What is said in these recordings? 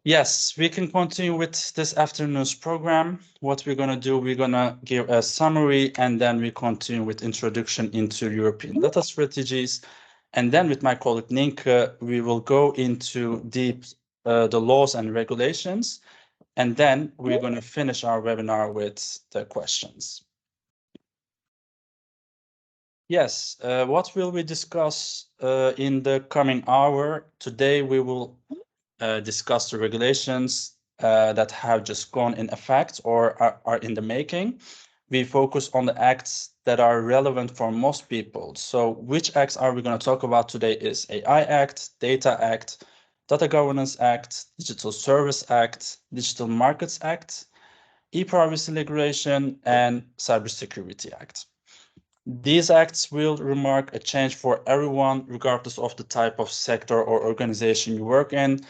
Yes, we can continue with this afternoon's program. What we're going to do, we're going to give a summary and then we continue with introduction into European data strategies. And then with my colleague Nienke, we will go into deep the laws and regulations. And then we're going to finish our webinar with the questions. Yes, what will we discuss in the coming hour? Today we will discuss the regulations that have just gone in effect or are in the making. We focus on the acts that are relevant for most people. So which acts are we going to talk about today is AI Act, Data Act, Data Governance Act, Digital Service Act, Digital Markets Act, E-Privacy Regulation, and Cybersecurity Act. These acts will remark a change for everyone, regardless of the type of sector or organization you work in.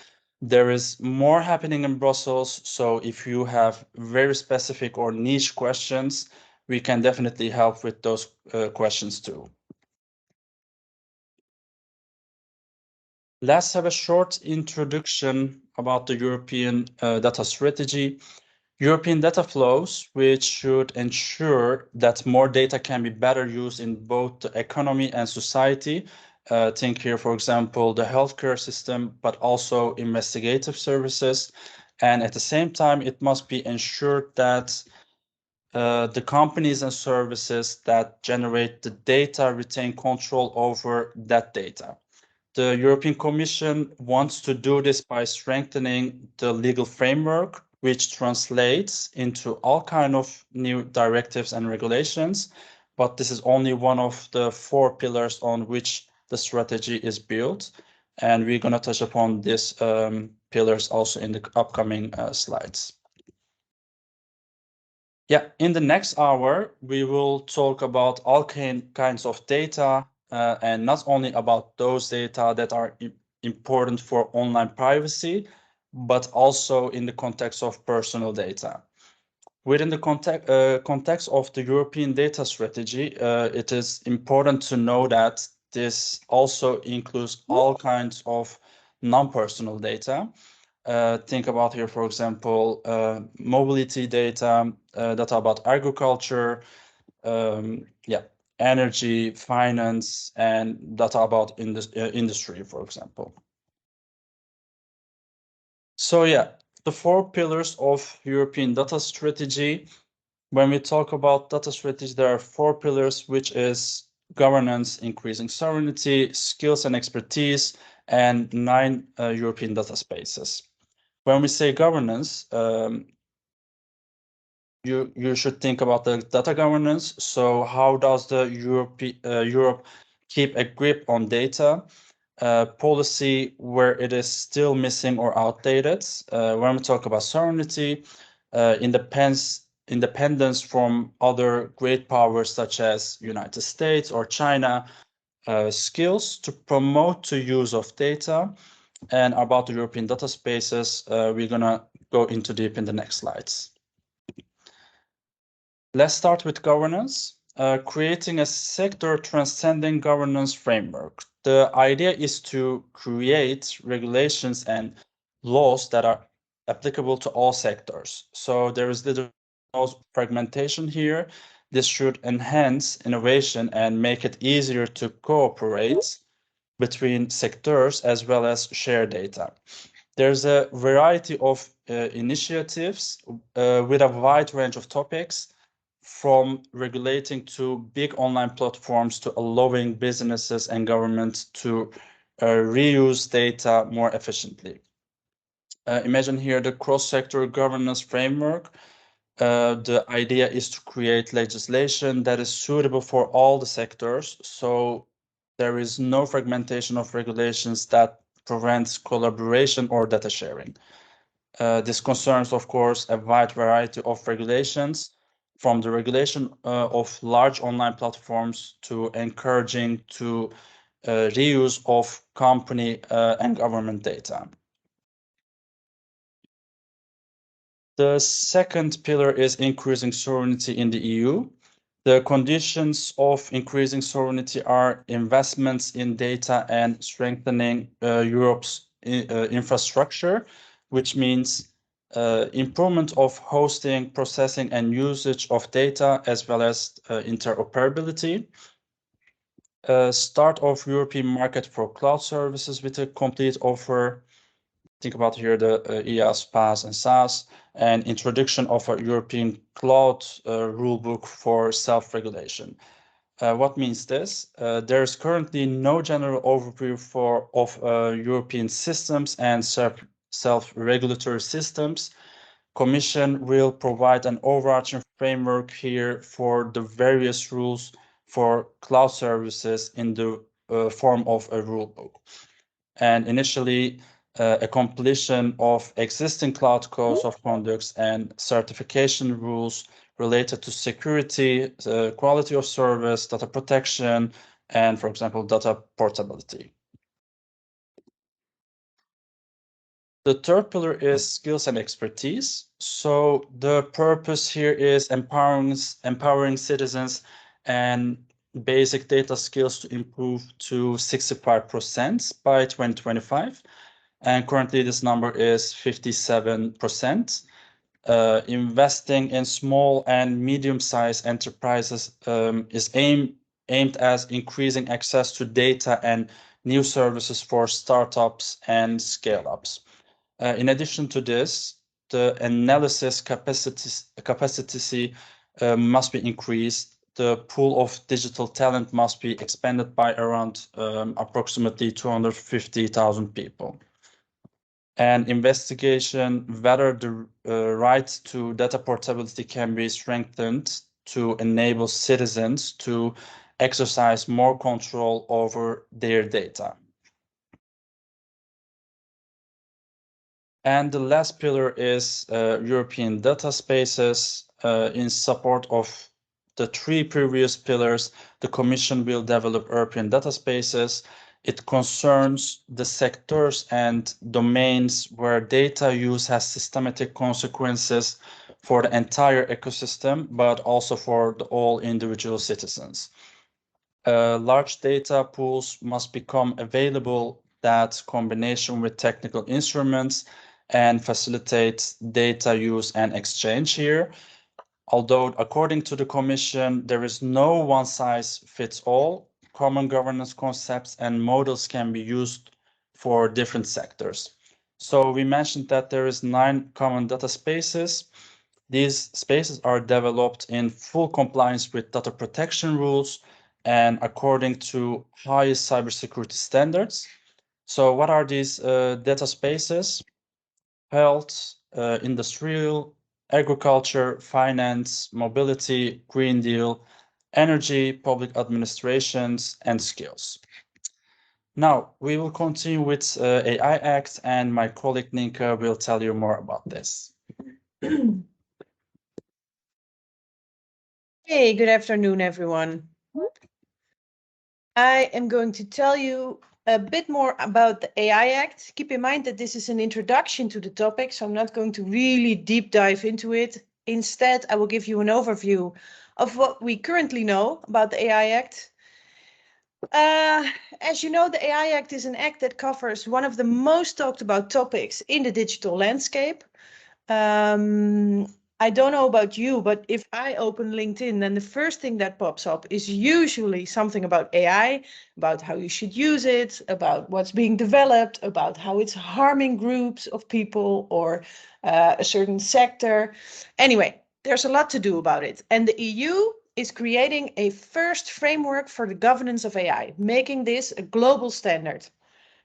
There is more happening in Brussels, so if you have very specific or niche questions, we can definitely help with those questions too. Let's have a short introduction about the European data strategy. European data flows, which should ensure that more data can be better used in both the economy and society. Think here, for example, the healthcare system, but also investigative services. And at the same time, it must be ensured that the companies and services that generate the data retain control over that data. The European Commission wants to do this by strengthening the legal framework, which translates into all kind of new directives and regulations. But this is only one of the 4 pillars on which the strategy is built. And we're going to touch upon these pillars also in the upcoming slides. Yeah, in the next hour, we will talk about all kinds of data and not only about those data that are important for online privacy, but also in the context of personal data. Within the context of the European data strategy, it is important to know that this also includes all kinds of non-personal data. Think about here, for example, mobility data, data about agriculture, energy, finance, and data about industry, for example. So the 4 pillars of European data strategy. When we talk about data strategy, there are 4 pillars, which is governance, increasing sovereignty, skills and expertise, and 9 European data spaces. When we say governance, you should think about the data governance. So how does the Europe keep a grip on data? Policy where it is still missing or outdated. When we talk about sovereignty, independence from other great powers such as United States or China, skills to promote the use of data. And about the European data spaces, we're going to go into deep in the next slides. Let's start with governance. Creating a sector transcending governance framework. The idea is to create regulations and laws that are applicable to all sectors. So there is little fragmentation here. This should enhance innovation and make it easier to cooperate between sectors as well as share data. There's a variety of initiatives with a wide range of topics, from regulating to big online platforms to allowing businesses and governments to reuse data more efficiently. Imagine here the cross-sector governance framework. The idea is to create legislation that is suitable for all the sectors, so there is no fragmentation of regulations that prevents collaboration or data sharing. This concerns, of course, a wide variety of regulations, from the regulation of large online platforms to encouraging to reuse of company and government data. The second pillar is increasing sovereignty in the EU. The conditions of increasing sovereignty are investments in data and strengthening Europe's infrastructure. which means improvement of hosting, processing, and usage of data, as well as interoperability. Start of European market for cloud services with a complete offer. Think about here the IaaS, PaaS, and SaaS, and introduction of a European cloud rulebook for self-regulation. What means this? There is currently no general overview of European systems and self-regulatory systems. Commission will provide an overarching framework here for the various rules for cloud services in the form of a rulebook. And initially, a completion of existing cloud codes of conducts and certification rules related to security, quality of service, data protection, and, for example, data portability. The third pillar is skills and expertise. So the purpose here is empowering citizens and basic data skills to improve to 65% by 2025. And currently this number is 57%. Investing in small and medium-sized enterprises is aimed at increasing access to data and new services for startups and scale-ups. In addition to this, the analysis capacity must be increased. The pool of digital talent must be expanded by around approximately 250,000 people. And investigation whether the right to data portability can be strengthened to enable citizens to exercise more control over their data. And the last pillar is European data spaces. In support of the three previous pillars, the Commission will develop European data spaces. It concerns the sectors and domains where data use has systematic consequences for the entire ecosystem, but also for all individual citizens. Large data pools must become available that combination with technical instruments and facilitate data use and exchange here. Although according to the Commission, there is no one size fits all, common governance concepts and models can be used for different sectors. So we mentioned that there is 9 common data spaces. These spaces are developed in full compliance with data protection rules and according to highest cybersecurity standards. So what are these data spaces? Health, industrial, agriculture, finance, mobility, Green Deal, energy, public administrations, and skills. Now, we will continue with AI Act, and my colleague Nienke will tell you more about this. Hey, good afternoon, everyone. I am going to tell you a bit more about the AI Act. Keep in mind that this is an introduction to the topic, so I'm not going to really deep dive into it. Instead, I will give you an overview of what we currently know about the AI Act. As you know, the AI Act is an act that covers one of the most talked about topics in the digital landscape. I don't know about you, but if I open LinkedIn, then the first thing that pops up is usually something about AI, about how you should use it, about what's being developed, about how it's harming groups of people or a certain sector. Anyway, there's a lot to do about it. And the EU is creating a first framework for the governance of AI, making this a global standard.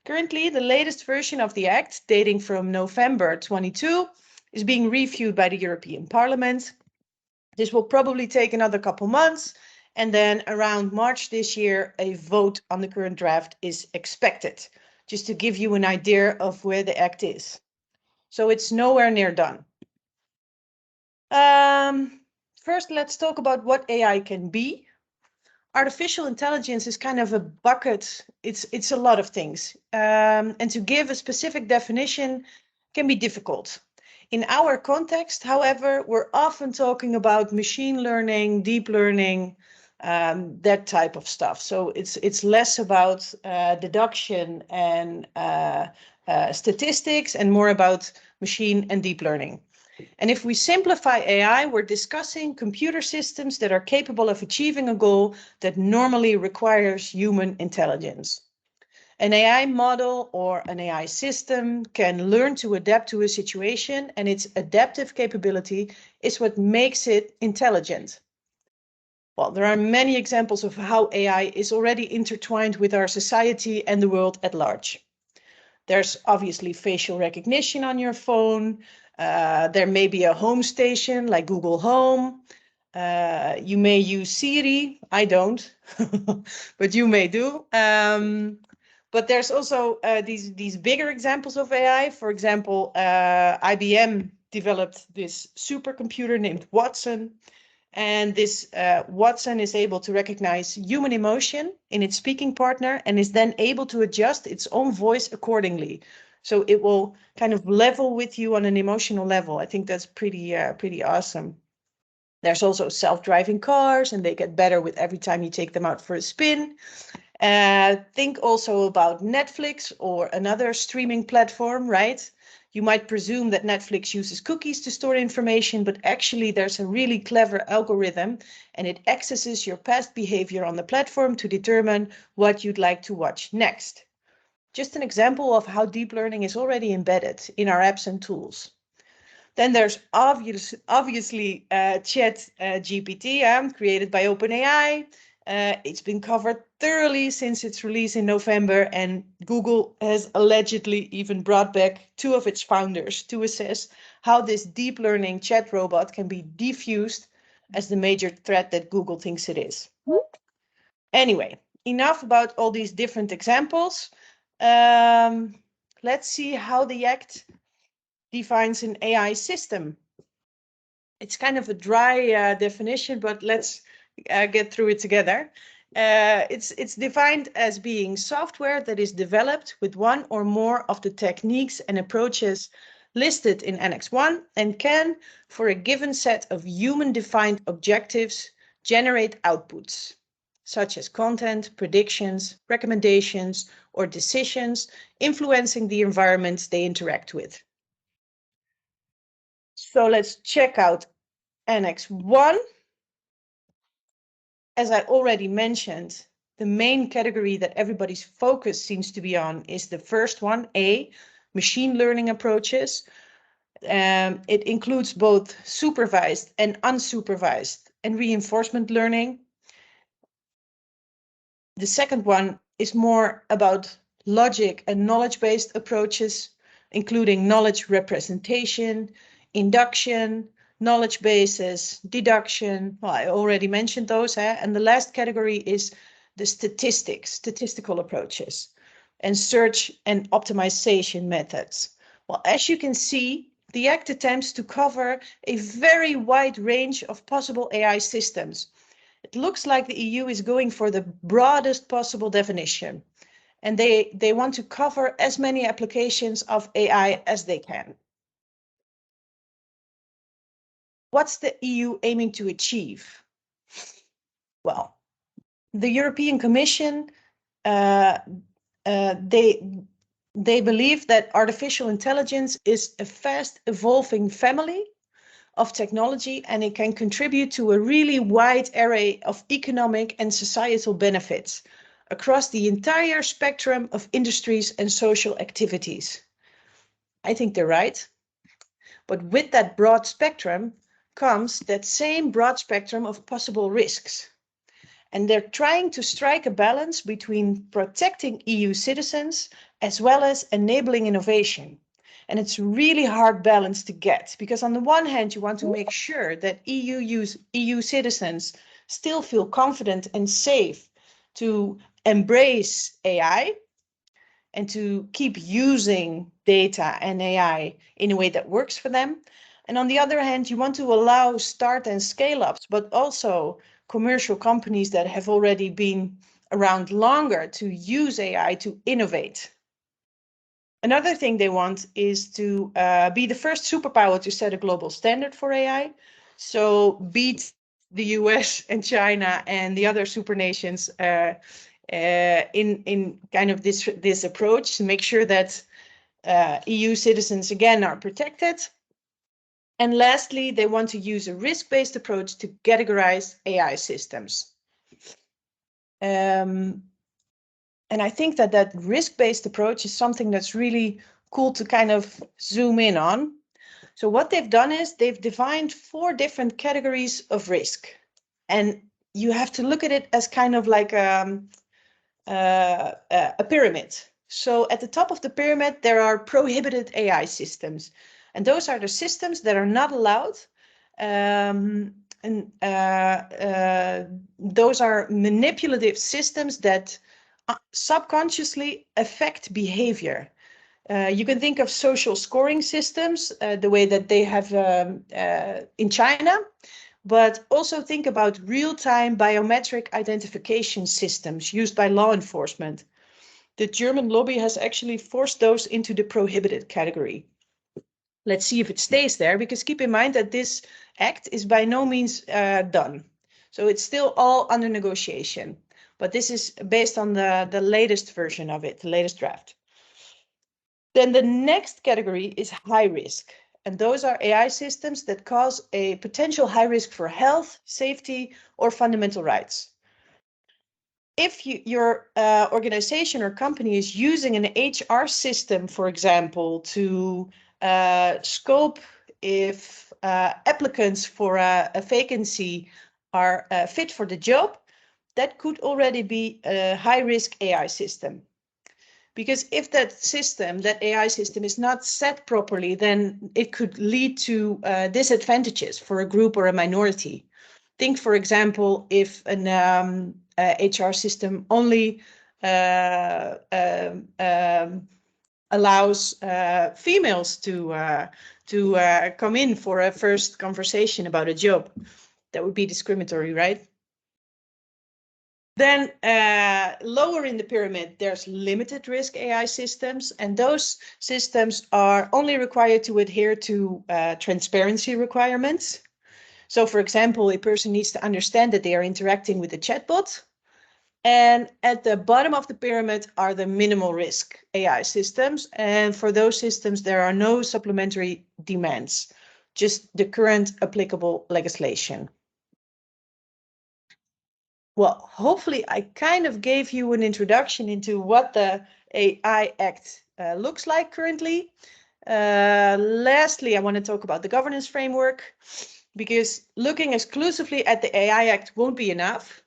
Currently, the latest version of the Act, dating from November 22, is being reviewed by the European Parliament. This will probably take another couple months, and then around March this year, a vote on the current draft is expected, just to give you an idea of where the Act is. So it's nowhere near done. First, let's talk about what AI can be. Artificial intelligence is kind of a bucket. It's a lot of things. And to give a specific definition can be difficult. In our context, however, we're often talking about machine learning, deep learning, that type of stuff. So it's less about deduction and statistics and more about machine and deep learning. And if we simplify AI, we're discussing computer systems that are capable of achieving a goal that normally requires human intelligence. An AI model or an AI system can learn to adapt to a situation, and its adaptive capability is what makes it intelligent. Well, there are many examples of how AI is already intertwined with our society and the world at large. There's obviously facial recognition on your phone. There may be a home station like Google Home. You may use Siri. I don't, but you may do. But there's also these bigger examples of AI. For example, IBM developed this supercomputer named Watson. And this Watson is able to recognize human emotion in its speaking partner and is then able to adjust its own voice accordingly. So it will kind of level with you on an emotional level. I think that's pretty awesome. There's also self-driving cars, and they get better with every time you take them out for a spin. Think also about Netflix or another streaming platform, right? You might presume that Netflix uses cookies to store information, but actually there's a really clever algorithm and it accesses your past behavior on the platform to determine what you'd like to watch next. Just an example of how deep learning is already embedded in our apps and tools. Then there's obviously Chat GPT, created by OpenAI. It's been covered thoroughly since its release in November, and Google has allegedly even brought back 2 of its founders to assess how this deep learning chat robot can be defused as the major threat that Google thinks it is. Anyway, enough about all these different examples. Let's see how the Act defines an AI system. It's kind of a dry definition, but let's get through it together. It's defined as being software that is developed with one or more of the techniques and approaches listed in Annex 1 and can, for a given set of human-defined objectives, generate outputs, such as content, predictions, recommendations, or decisions influencing the environments they interact with. So let's check out Annex 1. As I already mentioned, the main category that everybody's focus seems to be on is the first one, A, machine learning approaches. It includes both supervised and unsupervised and reinforcement learning. The second one is more about logic and knowledge-based approaches, including knowledge representation, induction, knowledge bases, deduction. Well, I already mentioned those. And the last category is the statistical approaches, and search and optimization methods. Well, as you can see, the Act attempts to cover a very wide range of possible AI systems. It looks like the EU is going for the broadest possible definition, and they want to cover as many applications of AI as they can. What's the EU aiming to achieve? Well, the European Commission, they believe that artificial intelligence is a fast evolving family of technology, and it can contribute to a really wide array of economic and societal benefits across the entire spectrum of industries and social activities. I think they're right. But with that broad spectrum comes that same broad spectrum of possible risks. And they're trying to strike a balance between protecting EU citizens as well as enabling innovation. And it's really hard balance to get, because on the one hand, you want to make sure that EU citizens still feel confident and safe to embrace AI and to keep using data and AI in a way that works for them. And on the other hand, you want to allow start and scale ups, but also commercial companies that have already been around longer to use AI to innovate. Another thing they want is to be the first superpower to set a global standard for AI. So beat the US and China and the other super nations in kind of this approach to make sure that EU citizens, again, are protected. And lastly, they want to use a risk-based approach to categorize AI systems. And I think that that risk-based approach is something that's really cool to kind of zoom in on. So what they've done is they've defined 4 different categories of risk. And you have to look at it as kind of like a pyramid. So at the top of the pyramid, there are prohibited AI systems. And those are the systems that are not allowed. Those are manipulative systems that subconsciously affect behavior. You can think of social scoring systems, the way that they have in China, but also think about real-time biometric identification systems used by law enforcement. The German lobby has actually forced those into the prohibited category. Let's see if it stays there, because keep in mind that this act is by no means done. So it's still all under negotiation. But this is based on the latest version of it, the latest draft. Then the next category is high risk. And those are AI systems that cause a potential high risk for health, safety, or fundamental rights. If your organization or company is using an HR system, for example, to scope if applicants for a vacancy are fit for the job, that could already be a high-risk AI system. Because if that system, that AI system, is not set properly, then it could lead to disadvantages for a group or a minority. Think, for example, if an HR system only allows females to come in for a first conversation about a job. That would be discriminatory, right? Then lower in the pyramid, there's limited risk AI systems, and those systems are only required to adhere to transparency requirements. So, for example, a person needs to understand that they are interacting with a chatbot. And at the bottom of the pyramid are the minimal risk AI systems. And for those systems, there are no supplementary demands, just the current applicable legislation. Well, hopefully I kind of gave you an introduction into what the AI Act looks like currently. Lastly, I want to talk about the governance framework, because looking exclusively at the AI Act won't be enough.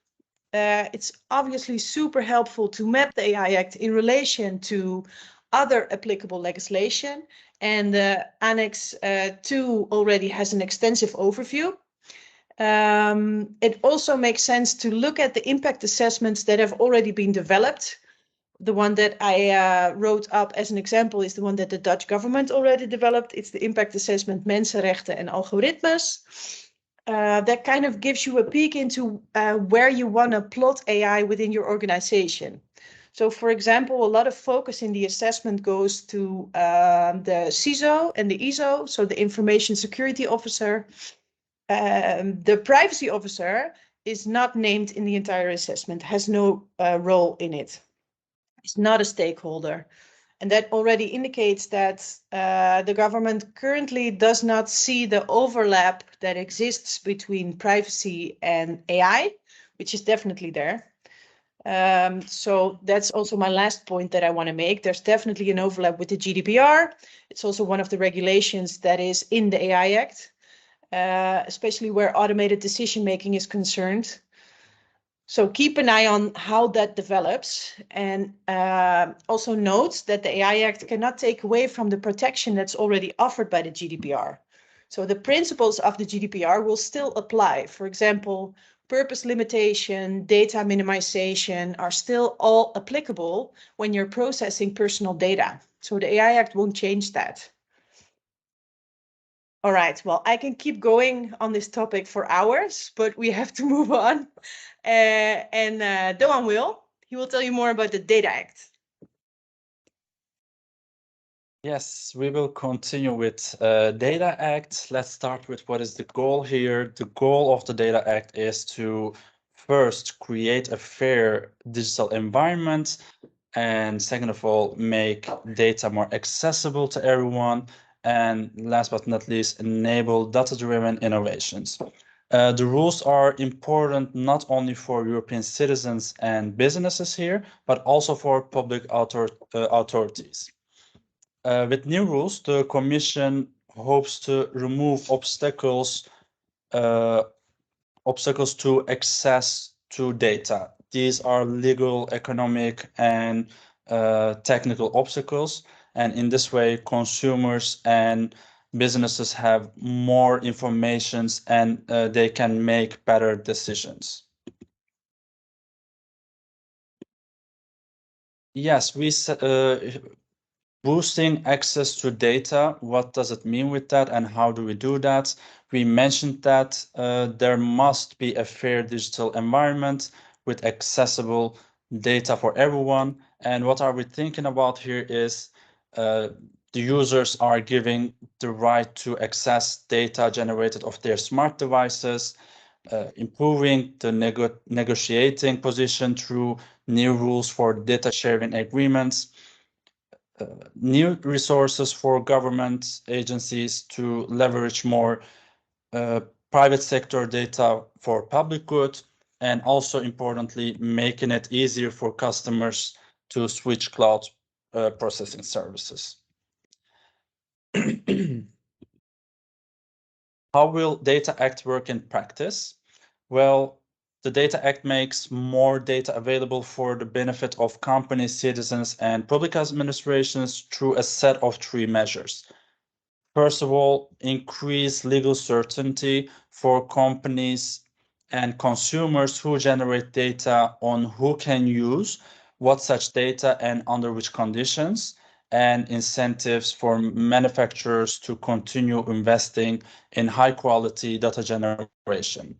It's obviously super helpful to map the AI Act in relation to other applicable legislation, and Annex 2 already has an extensive overview. It also makes sense to look at the impact assessments that have already been developed. The one that I wrote up as an example is the one that the Dutch government already developed. It's the impact assessment Mensenrechten en Algoritmes. That kind of gives you a peek into where you want to plot AI within your organization. So, for example, a lot of focus in the assessment goes to the CISO and the ISO, so the Information Security Officer. The privacy officer is not named in the entire assessment, has no role in it. It's not a stakeholder. And that already indicates that the government currently does not see the overlap that exists between privacy and AI, which is definitely there. So that's also my last point that I want to make. There's definitely an overlap with the GDPR. It's also one of the regulations that is in the AI Act. Especially where automated decision-making is concerned. So keep an eye on how that develops, and also note that the AI Act cannot take away from the protection that's already offered by the GDPR. So the principles of the GDPR will still apply. For example, purpose limitation, data minimization are still all applicable when you're processing personal data. So the AI Act won't change that. All right, well, I can keep going on this topic for hours, but we have to move on. Dogan will. He will tell you more about the Data Act. Yes, we will continue with Data Act. Let's start with what is the goal here. The goal of the Data Act is to first create a fair digital environment And second of all, make data more accessible to everyone. And last but not least, enable data-driven innovations. The rules are important not only for European citizens and businesses here, but also for public authorities. With new rules, the Commission hopes to remove obstacles to access to data. These are legal, economic, and technical obstacles. And in this way, consumers and businesses have more information and they can make better decisions. Yes, boosting access to data, what does it mean with that and how do we do that? We mentioned that there must be a fair digital environment with accessible data for everyone. And what are we thinking about here is the users are giving the right to access data generated of their smart devices, improving the negotiating position through new rules for data sharing agreements, new resources for government agencies to leverage more private sector data for public good, and also importantly, making it easier for customers to switch cloud processing services. How will Data Act work in practice? Well, the Data Act makes more data available for the benefit of companies, citizens, and public administrations through a set of three measures. First of all, increase legal certainty for companies and consumers who generate data on who can use what such data and under which conditions, and incentives for manufacturers to continue investing in high quality data generation.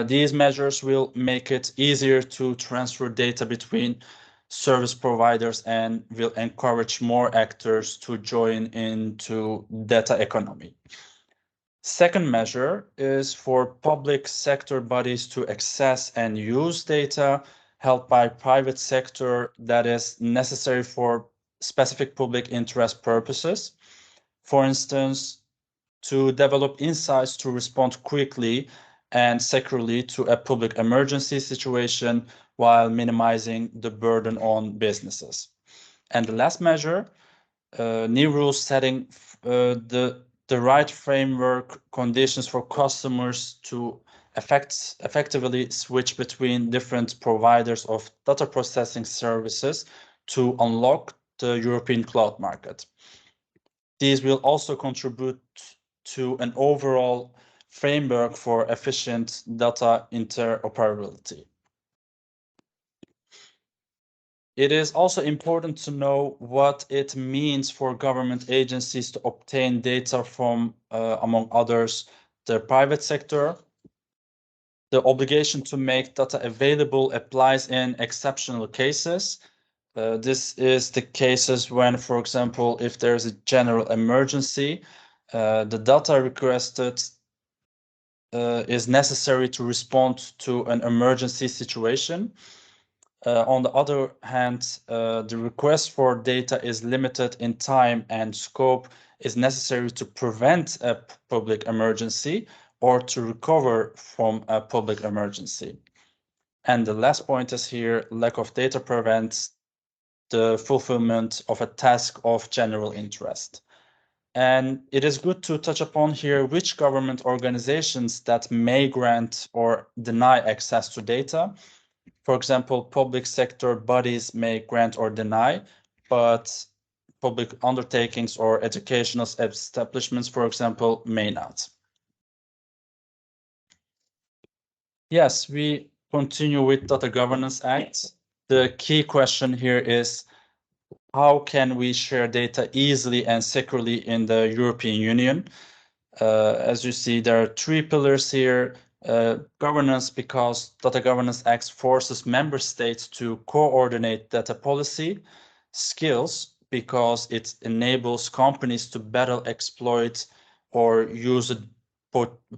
These measures will make it easier to transfer data between service providers and will encourage more actors to join into data economy. Second measure is for public sector bodies to access and use data held by private sector that is necessary for specific public interest purposes. For instance, to develop insights to respond quickly and securely to a public emergency situation while minimizing the burden on businesses. And the last measure, new rules setting the right framework conditions for customers to effectively switch between different providers of data processing services to unlock the European cloud market. These will also contribute to an overall framework for efficient data interoperability. It is also important to know what it means for government agencies to obtain data from, among others, the private sector. The obligation to make data available applies in exceptional cases. This is the cases when, for example, if there's a general emergency, the data requested is necessary to respond to an emergency situation. On the other hand, the request for data is limited in time and scope is necessary to prevent a public emergency or to recover from a public emergency. And the last point is here, lack of data prevents the fulfillment of a task of general interest. And it is good to touch upon here which government organizations that may grant or deny access to data. For example, public sector bodies may grant or deny, but public undertakings or educational establishments, for example, may not. Yes, we continue with Data Governance Act. The key question here is, how can we share data easily and securely in the European Union? As you see, there are three pillars here. Governance, because Data Governance Act forces member states to coordinate data policy. Skills, because it enables companies to better exploit or use the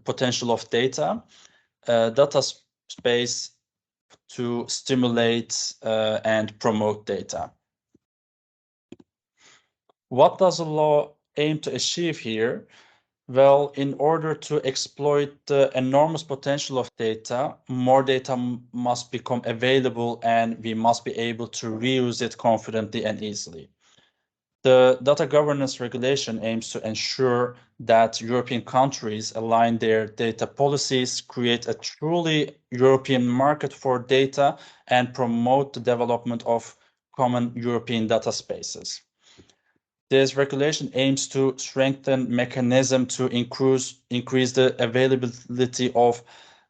potential of data. Data space, to stimulate and promote data. What does the law aim to achieve here? Well, in order to exploit the enormous potential of data, more data must become available and we must be able to reuse it confidently and easily. The data governance regulation aims to ensure that European countries align their data policies, create a truly European market for data, and promote the development of common European data spaces. This regulation aims to strengthen mechanism to increase the availability of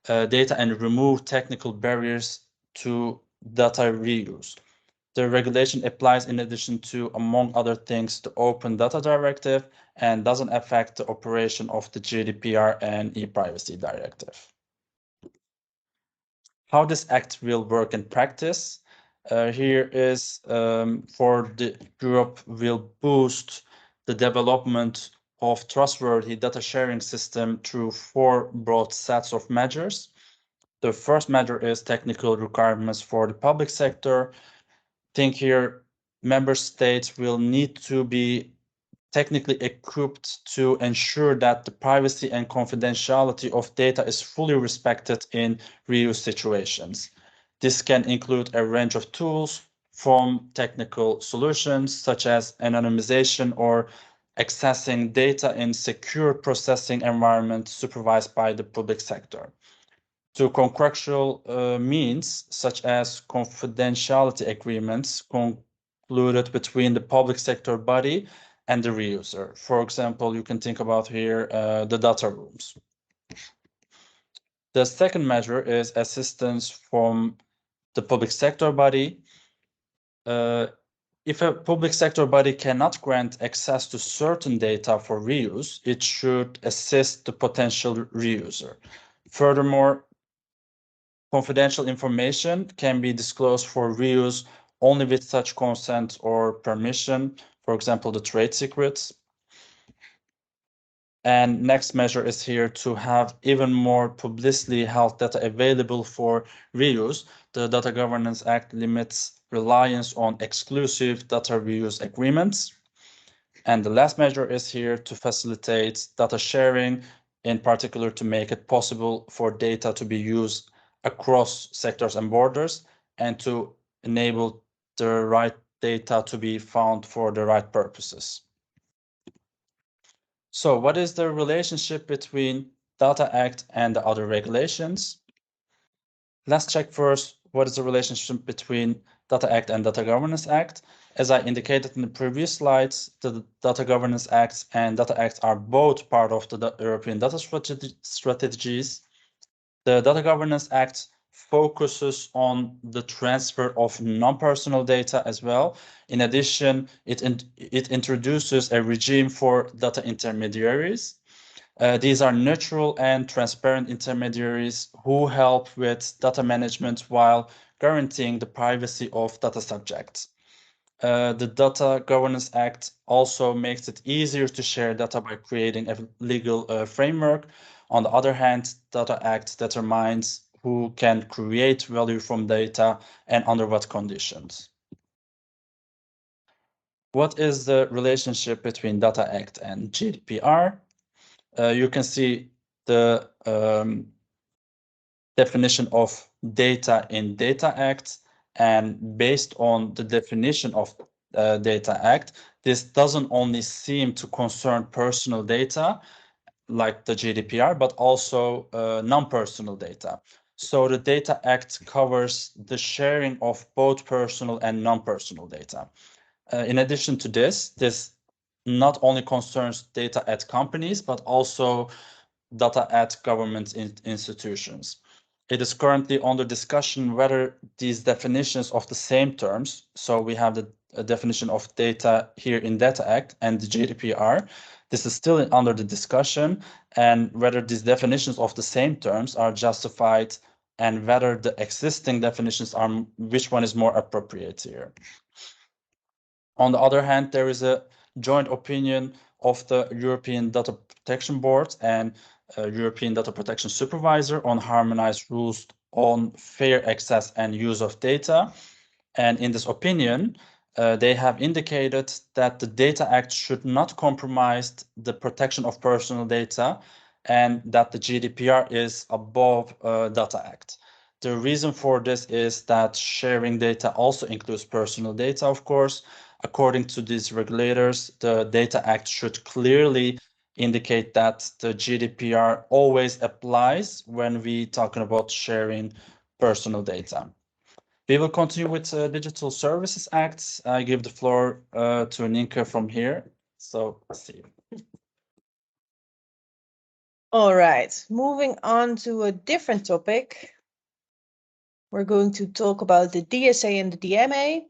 data and remove technical barriers to data reuse. The regulation applies in addition to, among other things, the Open Data Directive and doesn't affect the operation of the GDPR and e-privacy directive. How this act will work in practice. Here is for the Europe will boost the development of trustworthy data sharing system through 4 broad sets of measures. The first measure is technical requirements for the public sector. Think here, member states will need to be technically equipped to ensure that the privacy and confidentiality of data is fully respected in reuse situations. This can include a range of tools from technical solutions such as anonymization or accessing data in secure processing environments supervised by the public sector, to contractual means such as confidentiality agreements concluded between the public sector body and the reuser. For example, you can think about here the data rooms. The second measure is assistance from the public sector body. If a public sector body cannot grant access to certain data for reuse, it should assist the potential reuser. Furthermore, confidential information can be disclosed for reuse only with such consent or permission, for example, the trade secrets. And next measure is here to have even more publicly held data available for reuse. The Data Governance Act limits reliance on exclusive data reuse agreements. And the last measure is here to facilitate data sharing, in particular to make it possible for data to be used across sectors and borders and to enable the right data to be found for the right purposes. So what is the relationship between Data Act and the other regulations? Let's check first what is the relationship between Data Act and Data Governance Act. As I indicated in the previous slides, the Data Governance Act and Data Act are both part of the European data strategies. The Data Governance Act focuses on the transfer of non-personal data as well. In addition, it introduces a regime for data intermediaries. These are neutral and transparent intermediaries who help with data management while guaranteeing the privacy of data subjects. The Data Governance Act also makes it easier to share data by creating a legal framework. On the other hand, Data Act determines who can create value from data and under what conditions. What is the relationship between Data Act and GDPR? You can see the definition of data in Data Act, and based on the definition of Data Act, this doesn't only seem to concern personal data like the GDPR, but also non-personal data. So the Data Act covers the sharing of both personal and non-personal data. In addition to this not only concerns data at companies, but also data at government institutions. It is currently under discussion whether these definitions of the same terms, so we have the definition of data here in Data Act and the GDPR, this is still under the discussion, and whether these definitions of the same terms are justified and whether the existing definitions are, which one is more appropriate here. On the other hand, there is a joint opinion of the European Data Protection Board and European Data Protection Supervisor on harmonized rules on fair access and use of data. And in this opinion, they have indicated that the Data Act should not compromise the protection of personal data and that the GDPR is above Data Act. The reason for this is that sharing data also includes personal data, of course. According to these regulators, the Data Act should clearly indicate that the GDPR always applies when we talking about sharing personal data. We will continue with Digital Services Act. I give the floor to Nienke from here. So, see you. All right, moving on to a different topic. We're going to talk about the DSA and the DMA.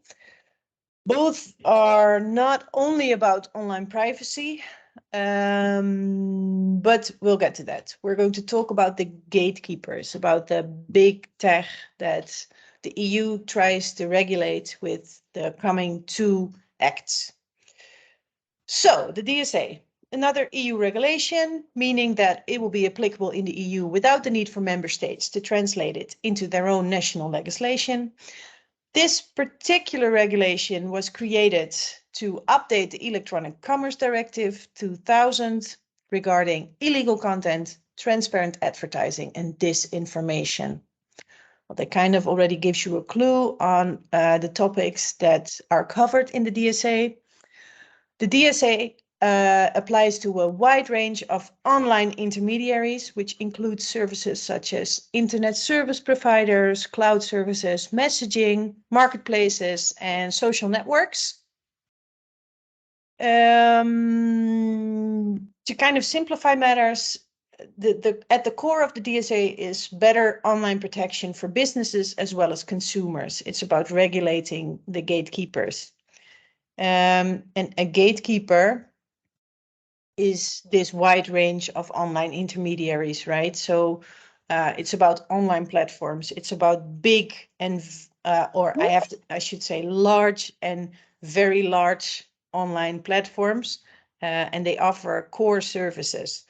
Both are not only about online privacy, but we'll get to that. We're going to talk about the gatekeepers, about the big tech that the EU tries to regulate with the coming two acts. So the DSA, another EU regulation, meaning that it will be applicable in the EU without the need for member states to translate it into their own national legislation. This particular regulation was created to update the Electronic Commerce Directive 2000 regarding illegal content, transparent advertising, and disinformation. Well, that kind of already gives you a clue on the topics that are covered in the DSA. The DSA applies to a wide range of online intermediaries, which includes services such as internet service providers, cloud services, messaging, marketplaces, and social networks. To kind of simplify matters, at the core of the DSA is better online protection for businesses as well as consumers. It's about regulating the gatekeepers. And a gatekeeper is this wide range of online intermediaries, right? So it's about online platforms. It's about big and, I should say large and very large online platforms, and they offer core services.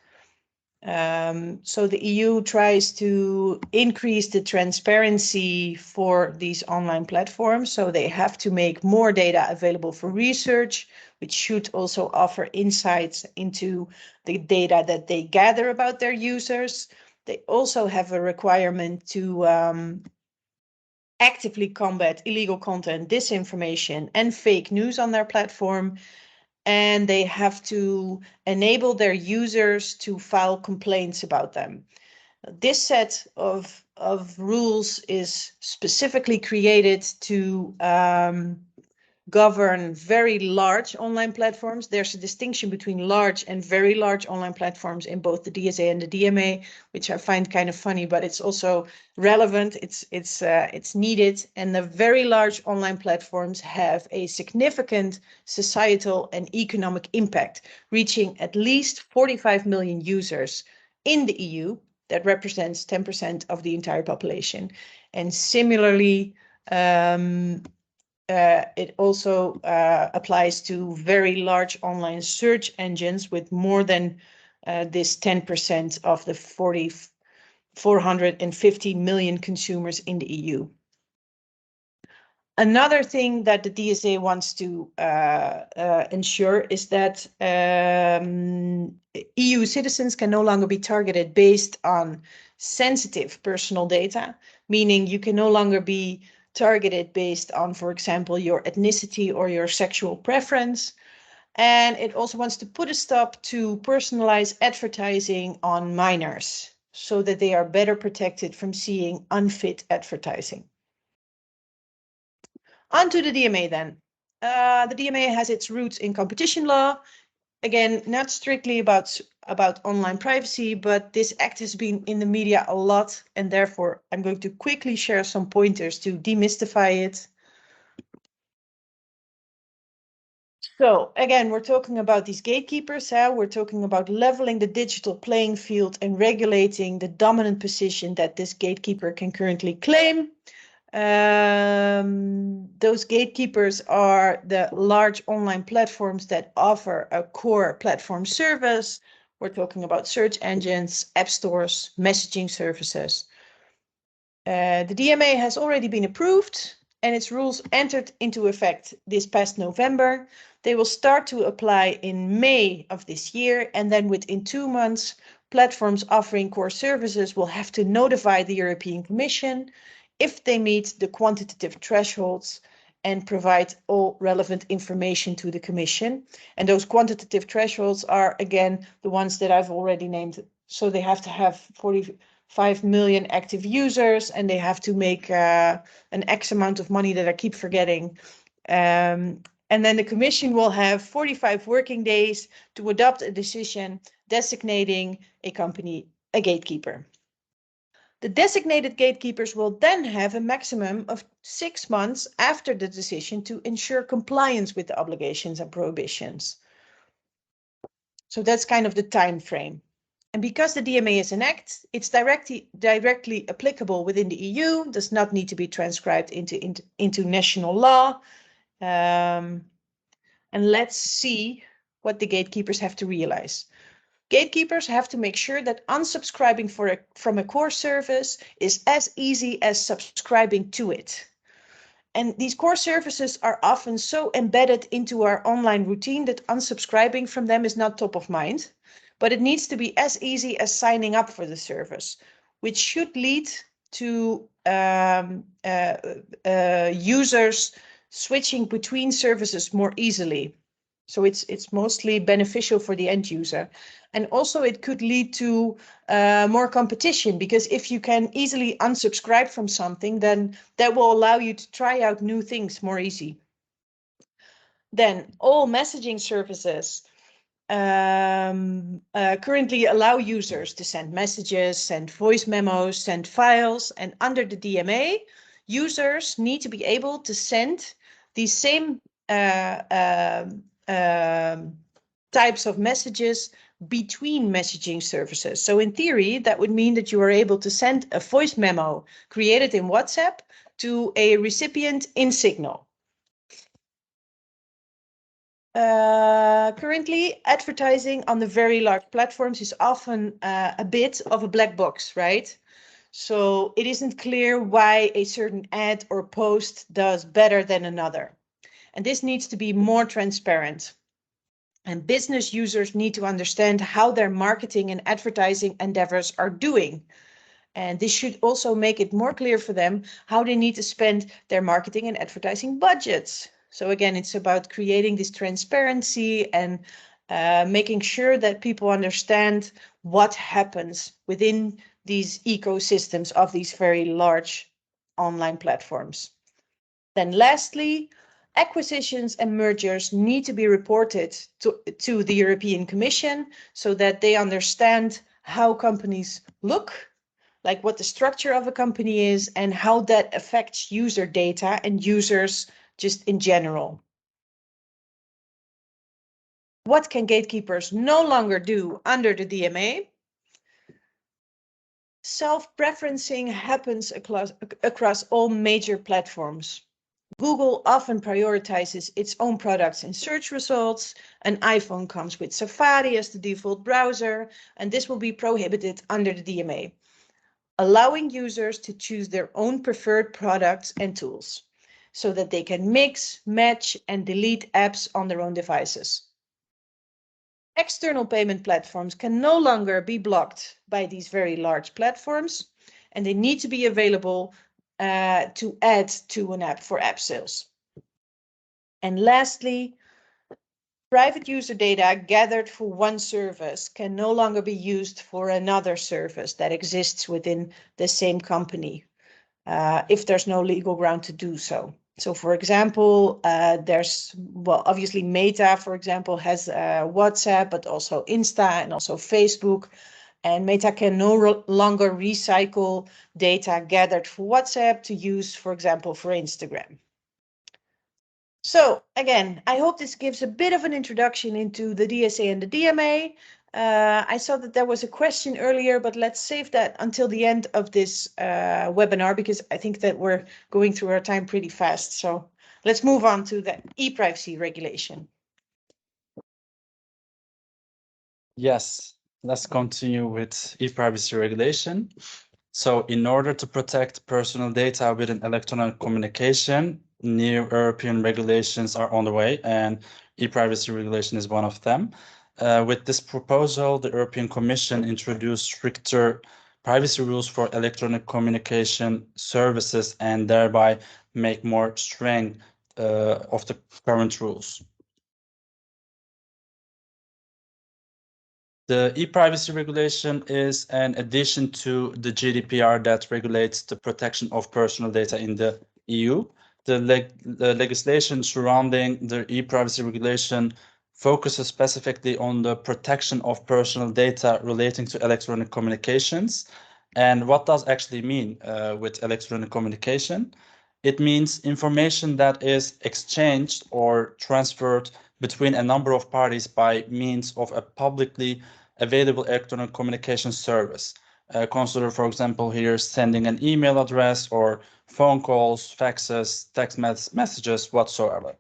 So the EU tries to increase the transparency for these online platforms. So they have to make more data available for research, which should also offer insights into the data that they gather about their users. They also have a requirement to actively combat illegal content, disinformation, and fake news on their platform. And they have to enable their users to file complaints about them. This set of rules is specifically created to govern very large online platforms. There's a distinction between large and very large online platforms in both the DSA and the DMA, which I find kind of funny, but it's also relevant. It's needed. And the very large online platforms have a significant societal and economic impact, reaching at least 45 million users in the EU. That represents 10% of the entire population. And similarly, it also applies to very large online search engines with more than this 10% of the 450 million consumers in the EU. Another thing that the DSA wants to ensure is that EU citizens can no longer be targeted based on sensitive personal data, meaning you can no longer be targeted based on, for example, your ethnicity or your sexual preference. And it also wants to put a stop to personalized advertising on minors so that they are better protected from seeing unfit advertising. On to the DMA then. The DMA has its roots in competition law. Again, not strictly about online privacy, but this act has been in the media a lot, and therefore I'm going to quickly share some pointers to demystify it. So again, we're talking about these gatekeepers. We're talking about leveling the digital playing field and regulating the dominant position that this gatekeeper can currently claim. Those gatekeepers are the large online platforms that offer a core platform service. We're talking about search engines, app stores, messaging services. The DMA has already been approved and its rules entered into effect this past November. They will start to apply in May of this year, and then within 2 months, platforms offering core services will have to notify the European Commission if they meet the quantitative thresholds and provide all relevant information to the Commission. And those quantitative thresholds are, again, the ones that I've already named. So they have to have 45 million active users, and they have to make an X amount of money that I keep forgetting. And then the Commission will have 45 working days to adopt a decision designating a company a gatekeeper. The designated gatekeepers will then have a maximum of 6 months after the decision to ensure compliance with the obligations and prohibitions. So that's kind of the time frame. And because the DMA is an act, it's directly applicable within the EU, does not need to be transcribed into national law. And let's see what the gatekeepers have to realize. Gatekeepers have to make sure that unsubscribing from a core service is as easy as subscribing to it. And these core services are often so embedded into our online routine that unsubscribing from them is not top of mind, but it needs to be as easy as signing up for the service, which should lead to users switching between services more easily. So it's mostly beneficial for the end user. And also it could lead to more competition, because if you can easily unsubscribe from something, then that will allow you to try out new things more easy. Then all messaging services currently allow users to send messages, send voice memos, send files, and under the DMA, users need to be able to send these same types of messages between messaging services. So in theory, that would mean that you are able to send a voice memo created in WhatsApp to a recipient in Signal. Currently, advertising on the very large platforms is often a bit of a black box, right? So it isn't clear why a certain ad or post does better than another. And this needs to be more transparent. And business users need to understand how their marketing and advertising endeavors are doing. And this should also make it more clear for them how they need to spend their marketing and advertising budgets. So again, it's about creating this transparency and making sure that people understand what happens within these ecosystems of these very large online platforms. Then lastly, acquisitions and mergers need to be reported to the European Commission so that they understand how companies look, like what the structure of a company is and how that affects user data and users just in general. What can gatekeepers no longer do under the DMA? Self-preferencing happens across all major platforms. Google often prioritizes its own products in search results. An iPhone comes with Safari as the default browser, and this will be prohibited under the DMA, allowing users to choose their own preferred products and tools so that they can mix, match, and delete apps on their own devices. External payment platforms can no longer be blocked by these very large platforms, and they need to be available to add to an app for app sales. And lastly, private user data gathered for one service can no longer be used for another service that exists within the same company if there's no legal ground to do so. So for example, obviously Meta, for example, has WhatsApp, but also Insta and also Facebook. And Meta can no longer recycle data gathered for WhatsApp to use, for example, for Instagram. So again, I hope this gives a bit of an introduction into the DSA and the DMA. I saw that there was a question earlier, but let's save that until the end of this webinar, because I think that we're going through our time pretty fast. So let's move on to the e-privacy regulation. Yes, let's continue with e-privacy regulation. So in order to protect personal data within electronic communication, new European regulations are on the way, and e-privacy regulation is one of them. With this proposal, the European Commission introduced stricter privacy rules for electronic communication services and thereby make more strength of the current rules. The e-privacy regulation is an addition to the GDPR that regulates the protection of personal data in the EU. The legislation surrounding the e-privacy regulation focuses specifically on the protection of personal data relating to electronic communications. And what does actually mean with electronic communication? It means information that is exchanged or transferred between a number of parties by means of a publicly available electronic communication service. Consider, for example, here sending an email address or phone calls, faxes, text messages, whatsoever.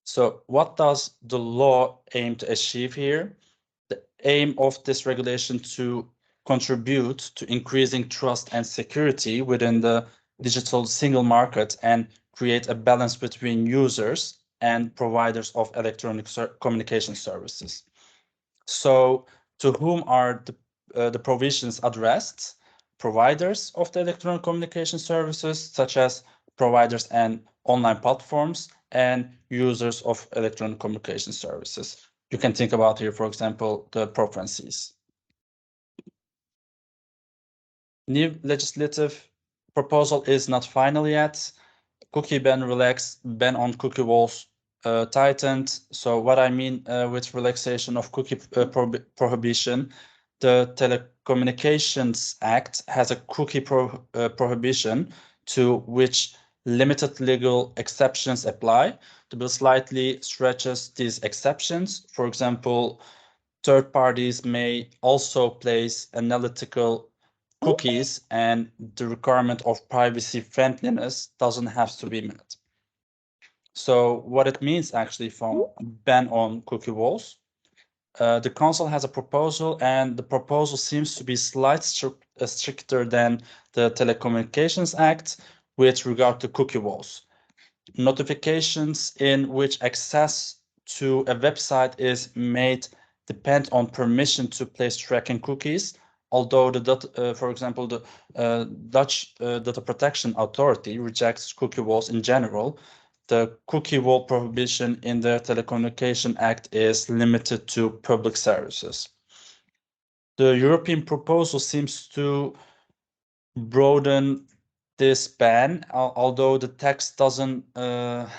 So what does the law aim to achieve here? The aim of this regulation to contribute to increasing trust and security within the digital single market and create a balance between users and providers of electronic communication services. So to whom are the provisions addressed? Providers of the electronic communication services, such as providers and online platforms, and users of electronic communication services. You can think about here, for example, the preferences. New legislative proposal is not final yet. Cookie ban relaxed, ban on cookie walls tightened. So what I mean with relaxation of cookie prohibition, the Telecommunications Act has a cookie prohibition to which limited legal exceptions apply. The bill slightly stretches these exceptions. For example, third parties may also place analytical cookies and the requirement of privacy friendliness doesn't have to be met. So what it means actually from ban on cookie walls, the council has a proposal and the proposal seems to be slightly stricter than the Telecommunications Act with regard to cookie walls. Notifications in which access to a website is made depend on permission to place tracking cookies. Although for example, the Dutch Data Protection Authority rejects cookie walls in general, the cookie wall prohibition in the Telecommunication Act is limited to public services. The European proposal seems to broaden this ban, although the text doesn't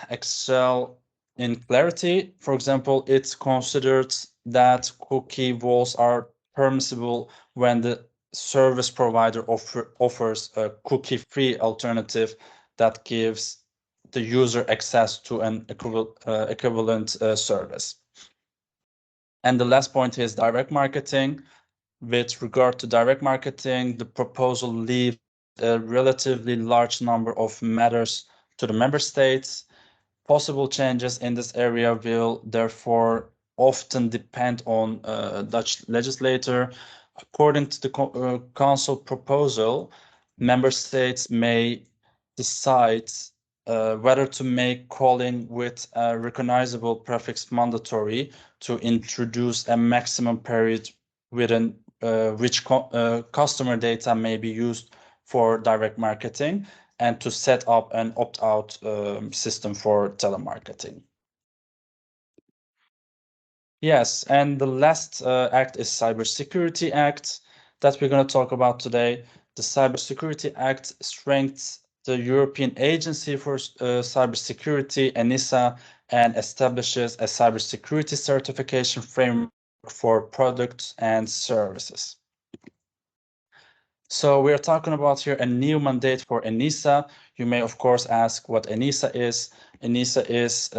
excel in clarity. For example, it's considered that cookie walls are permissible when the service provider offers a cookie-free alternative that gives the user access to an equivalent service. And the last point is direct marketing. With regard to direct marketing, the proposal leaves a relatively large number of matters to the member states. Possible changes in this area will therefore often depend on Dutch legislator. According to the council proposal, member states may decide whether to make calling with a recognizable prefix mandatory, to introduce a maximum period within which customer data may be used for direct marketing, and to set up an opt-out system for telemarketing. Yes, and the last act is Cybersecurity Act that we're going to talk about today. The Cybersecurity Act strengthens the European Agency for Cybersecurity, ENISA, and establishes a cybersecurity certification framework for products and services. So we're talking about here a new mandate for ENISA. You may, of course, ask what ENISA is. ENISA is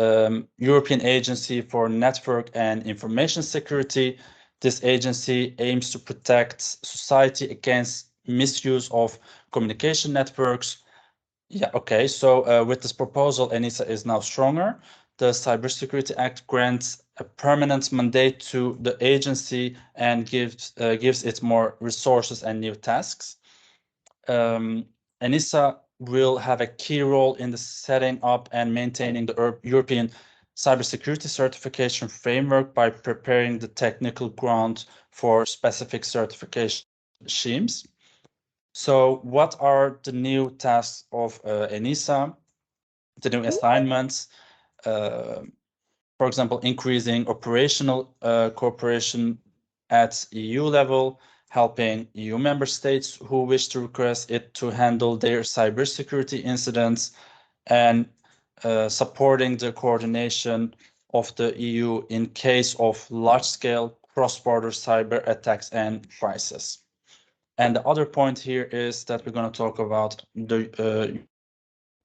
European Agency for Network and Information Security. This agency aims to protect society against misuse of communication networks. Yeah, okay. So with this proposal, ENISA is now stronger. The Cybersecurity Act grants a permanent mandate to the agency and gives it more resources and new tasks. ENISA will have a key role in the setting up and maintaining the European cybersecurity certification framework by preparing the technical ground for specific certification schemes. So what are the new tasks of ENISA, the new assignments? For example, increasing operational cooperation at EU level, helping EU member states who wish to request it to handle their cybersecurity incidents, and supporting the coordination of the EU in case of large-scale cross-border cyber attacks and crises. And the other point here is that we're going to talk about the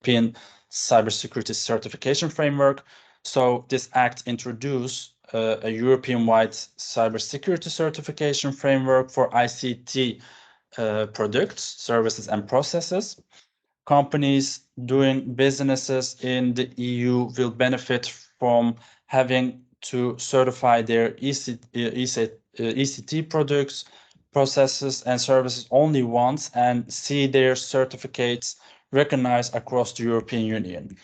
European Cybersecurity Certification Framework. So this act introduced a European-wide cybersecurity certification framework for ICT products, services, and processes. Companies doing businesses in the EU will benefit from having to certify their ECT products, processes, and services only once and see their certificates recognized across the European Union.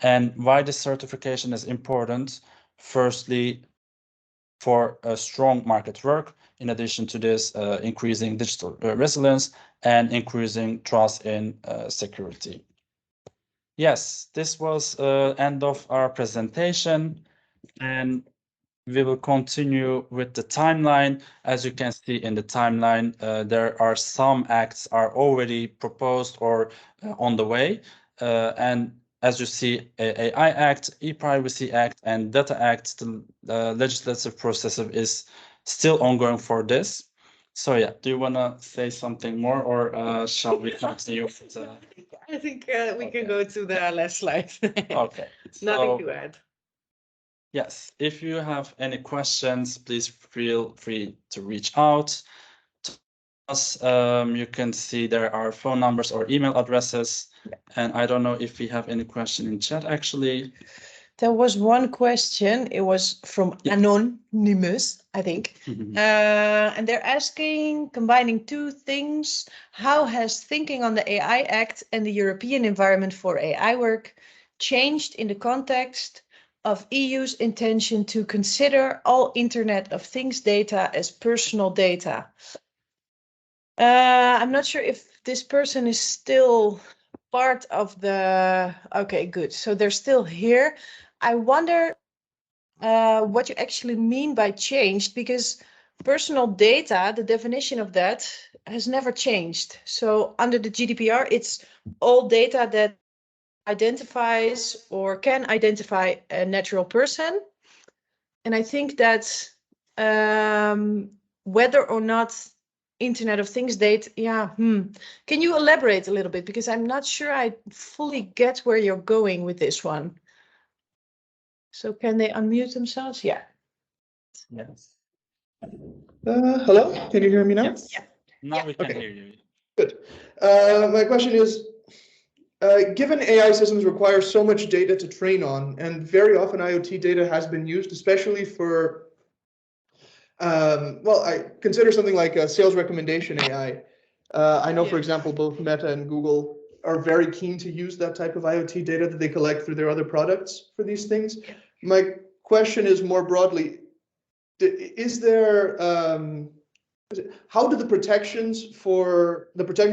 And why this certification is important? Firstly, for a strong market work. In addition to this, increasing digital resilience and increasing trust in security. Yes, this was end of our presentation, and we will continue with the timeline. As you can see in the timeline, there are some acts are already proposed or on the way. And as you see, AI Act, E-Privacy Act, and Data Act, the legislative process is still ongoing for this. So yeah, do you want to say something more, or shall we continue? I think we can go to the last slide. Okay. Nothing to add. Yes, if you have any questions, please feel free to reach out to us. You can see there are phone numbers or email addresses. And I don't know if we have any question in chat, actually. There was one question. It was from Anonymous, I think. And they're asking, combining two things, how has thinking on the AI Act and the European environment for AI work changed in the context of EU's intention to consider all Internet of Things data as personal data? I'm not sure if this person is still part of the... Okay, good. So they're still here. I wonder what you actually mean by changed, because personal data, the definition of that has never changed. So under the GDPR, it's all data that identifies or can identify a natural person. And I think that whether or not Internet of Things data, Can you elaborate a little bit? Because I'm not sure I fully get where you're going with this one. So can they unmute themselves? Yeah. Yes. Hello, can you hear me now? Yes. Yeah. Now we can hear you. Good. My question is, given AI systems require so much data to train on, and very often IoT data has been used, especially for, I consider something like a sales recommendation AI. I know, for example, both Meta and Google are very keen to use that type of IoT data that they collect through their other products for these things. My question is more broadly, is there, how do the protections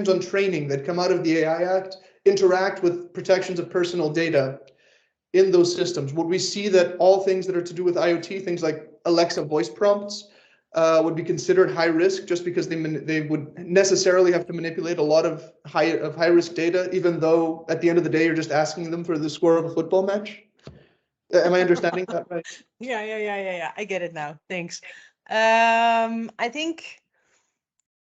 on training that come out of the AI Act interact with protections of personal data in those systems? Would we see that all things that are to do with IoT, things like Alexa voice prompts, would be considered high risk just because they would necessarily have to manipulate a lot of high risk data, even though at the end of the day you're just asking them for the score of a football match? Am I understanding that right? Yeah. I get it now. Thanks. I think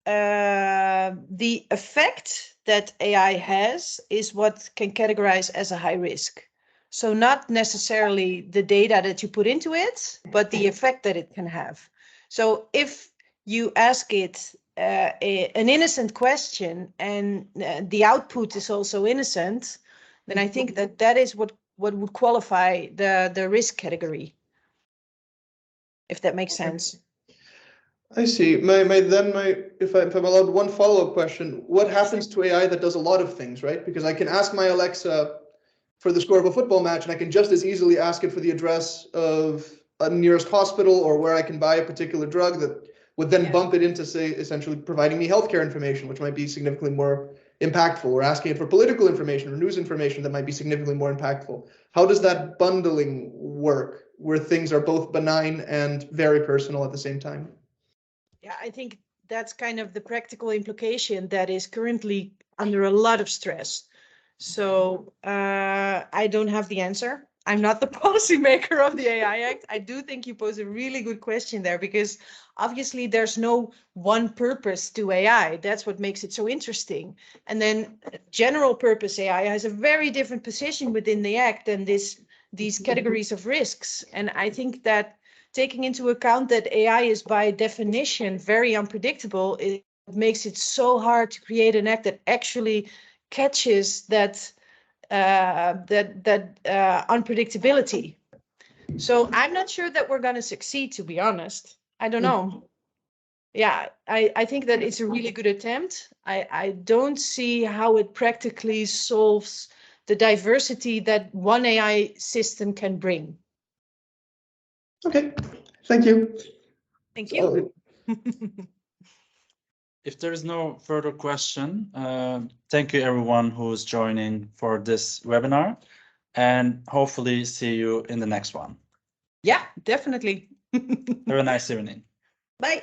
the effect that AI has is what can categorize as a high risk. So not necessarily the data that you put into it, but the effect that it can have. So if you ask it an innocent question and the output is also innocent, then I think that is what would qualify the risk category, if that makes sense. I see. If I'm allowed one follow-up question, what happens to AI that does a lot of things, right? Because I can ask my Alexa for the score of a football match, and I can just as easily ask it for the address of a nearest hospital or where I can buy a particular drug that would then bump it into, say, essentially providing me healthcare information, which might be significantly more impactful, or asking it for political information or news information that might be significantly more impactful. How does that bundling work, where things are both benign and very personal at the same time? Yeah, I think that's kind of the practical implication that is currently under a lot of stress. So I don't have the answer. I'm not the policymaker of the AI Act. I do think you pose a really good question there, because obviously there's no one purpose to AI. That's what makes it so interesting. And then general purpose AI has a very different position within the Act than these categories of risks. And I think that taking into account that AI is by definition very unpredictable, it makes it so hard to create an act that actually catches that unpredictability. So I'm not sure that we're going to succeed, to be honest. I don't know. Yeah, I think that it's a really good attempt. I don't see how it practically solves the diversity that one AI system can bring. Okay, thank you. Thank you. If there is no further question, thank you everyone who's joining for this webinar, and hopefully see you in the next one. Yeah, definitely. Have a nice evening. Bye.